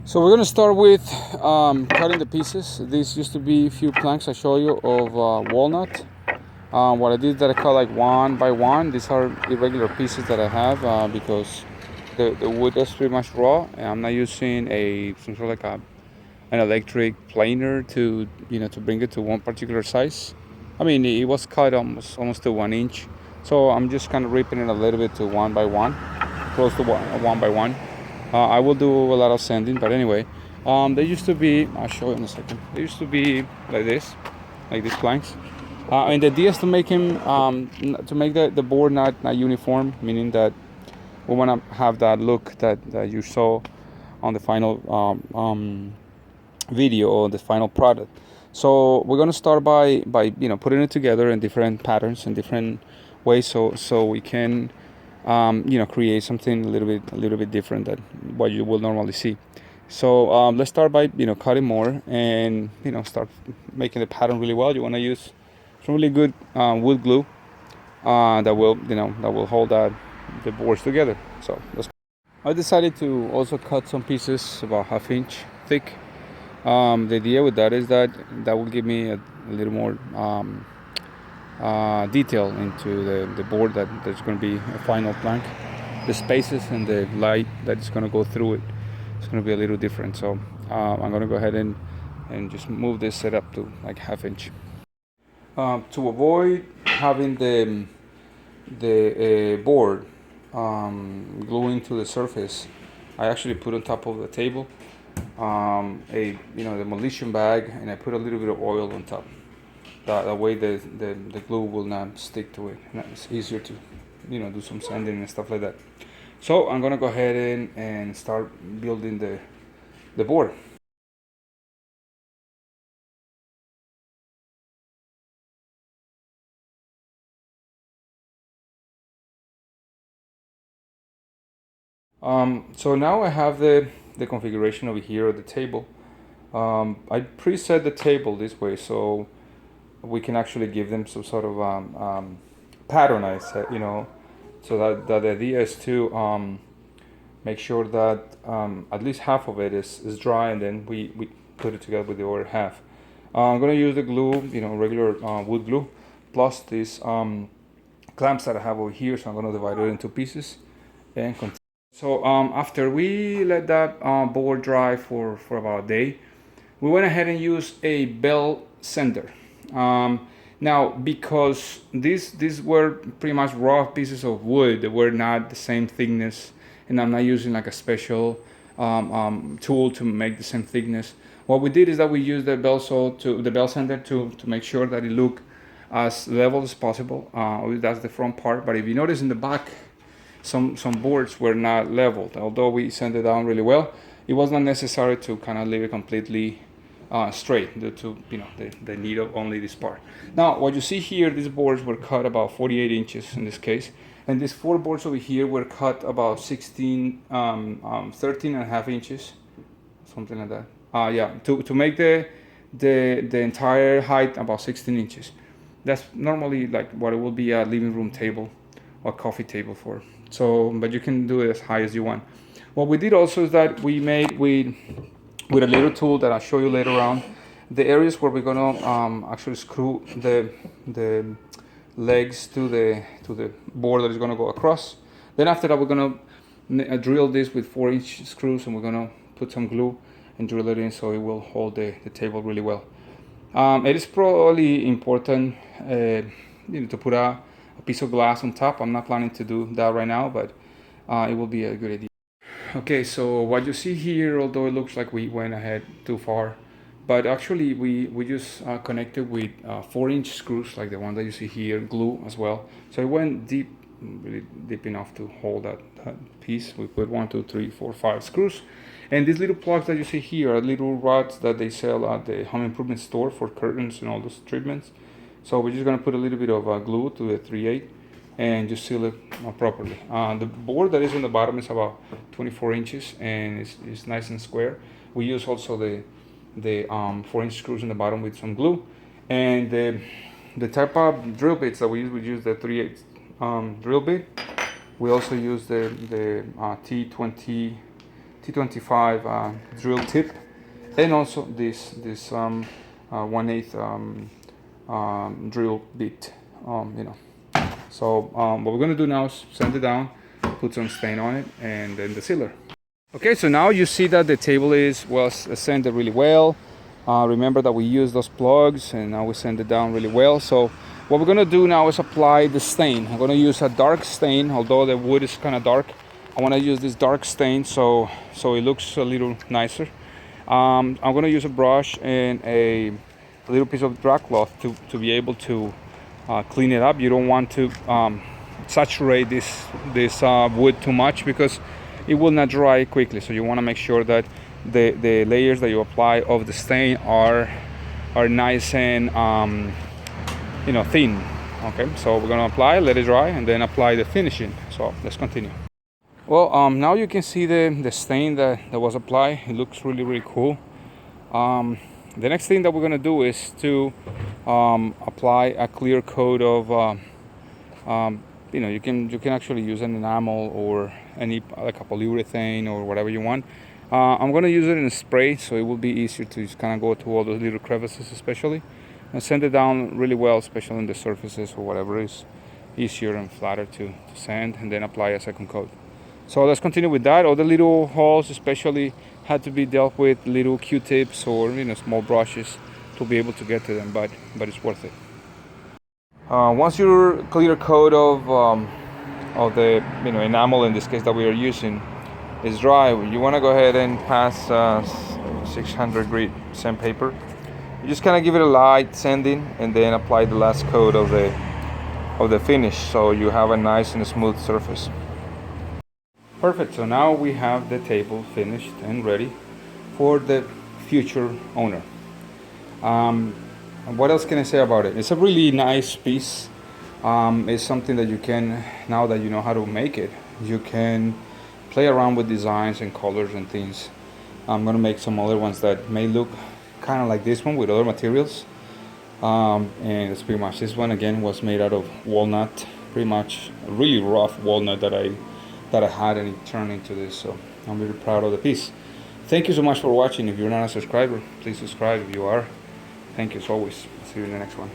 So we're gonna start with cutting the pieces. These used to be a few planks I show you of walnut. What I did is that I cut like one by one. These are irregular pieces that I have because the wood is pretty much raw, and I'm not using some sort of like an electric planer to to bring it to one particular size. I mean, it was cut almost to 1 inch, so I'm just kind of ripping it a little bit to one by one, close to one by one. I will do a lot of sanding, but anyway, they used to be. I'll show you in a second. They used to be like these planks. And the idea is to make to make the board not uniform, meaning that we want to have that look that you saw on the final video or the final product. So we're gonna start by putting it together in different patterns and different ways, so we can create something a little bit different than what you will normally see. So let's start by cutting more and start making the pattern really well. You want to use some really good wood glue that will hold the boards together. So I decided to also cut some pieces about ½ inch thick. The idea with that is that will give me a little more detail into the board that's going to be a final plank. The spaces and the light that's going to go through it is going to be a little different. So I'm going to go ahead and just move this setup to like ½ inch. To avoid having the board gluing to the surface, I actually put on top of the table a demolition bag, and I put a little bit of oil on top. That way the glue will not stick to it, and it's easier to do some sanding and stuff like that. So I'm gonna go ahead and start building the board. So now I have the configuration over here at the table. I preset the table this way so we can actually give them some sort of pattern. I said, so that the idea is to make sure that at least half of it is dry, and then we put it together with the other half. I'm gonna use the glue, regular wood glue, plus these clamps that I have over here. So I'm gonna divide it into pieces and continue. So after we let that board dry for about a day, we went ahead and used a bell sander. Now, because these were pretty much raw pieces of wood, they were not the same thickness, and I'm not using like a special tool to make the same thickness. What we did is that we used the bell sander to make sure that it looked as level as possible. That's the front part, but if you notice in the back, some boards were not leveled. Although we sanded down really well, it was not necessary to kind of leave it completely straight due to the need of only this part. Now what you see here, these boards were cut about 48 inches in this case, and these 4 boards over here were cut about 13 and a half inches, something like that. Yeah, to make the entire height about 16 inches. That's normally like what it will be a living room table or coffee table for. So, but you can do it as high as you want. What we did also is that we made with a little tool that I'll show you later on, the areas where we're gonna actually screw the legs to the board that is gonna go across. Then after that, we're gonna drill this with 4-inch screws, and we're gonna put some glue and drill it in so it will hold the table really well. It is probably important to put a piece of glass on top. I'm not planning to do that right now, but it will be a good idea. Okay, so what you see here, although it looks like we went ahead too far, but actually we just connected with 4-inch screws like the one that you see here, glue as well. So it went deep, really deep enough to hold that piece. We put 1, 2, 3, 4, 5 screws. And these little plugs that you see here are little rods that they sell at the home improvement store for curtains and all those treatments. So we're just gonna put a little bit of glue to the 3/8 and just seal it properly. The board that is on the bottom is about 24 inches and it's nice and square. We use also the 4-inch screws in the bottom with some glue, and the type of drill bits that we use the 3/8 drill bit. We also use the T25 drill tip, and also this 1/8 drill bit. So what we're gonna do now is sand it down, put some stain on it, and then the sealer. Okay, so now you see that the table was sanded really well. Remember that we used those plugs, and now we sand it down really well. So what we're gonna do now is apply the stain. I'm gonna use a dark stain, although the wood is kind of dark. I want to use this dark stain so it looks a little nicer. I'm gonna use a brush and a little piece of dry cloth to be able to clean it up. You don't want to saturate this wood too much because it will not dry quickly. So you want to make sure that the layers that you apply of the stain are nice and thin. Okay, so we're gonna apply, let it dry, and then apply the finishing. So let's continue. Well, now you can see the stain that was applied. It looks really cool. The next thing that we're gonna do is to apply a clear coat of you can actually use an enamel or any like a polyurethane or whatever you want. I'm gonna use it in a spray, so it will be easier to just kind of go to all those little crevices, especially, and sand it down really well, especially on the surfaces or whatever is easier and flatter to sand, and then apply a second coat. So let's continue with that. All the little holes especially had to be dealt with little Q-tips or small brushes to be able to get to them, but it's worth it. Once your clear coat of the enamel, in this case that we are using, is dry, you want to go ahead and pass 600 grit sandpaper. You just kind of give it a light sanding and then apply the last coat of the finish, so you have a nice and smooth surface. Perfect. So now we have the table finished and ready for the future owner. What else can I say about it? It's a really nice piece. It's something that you can, now that you know how to make it, you can play around with designs and colors and things. I'm gonna make some other ones that may look kind of like this one with other materials. And it's pretty much, this one again was made out of walnut, pretty much a really rough walnut that I had, and it turned into this. So I'm really proud of the piece. Thank you so much for watching. If you're not a subscriber, please subscribe. If you are, thank you as always. See you in the next one.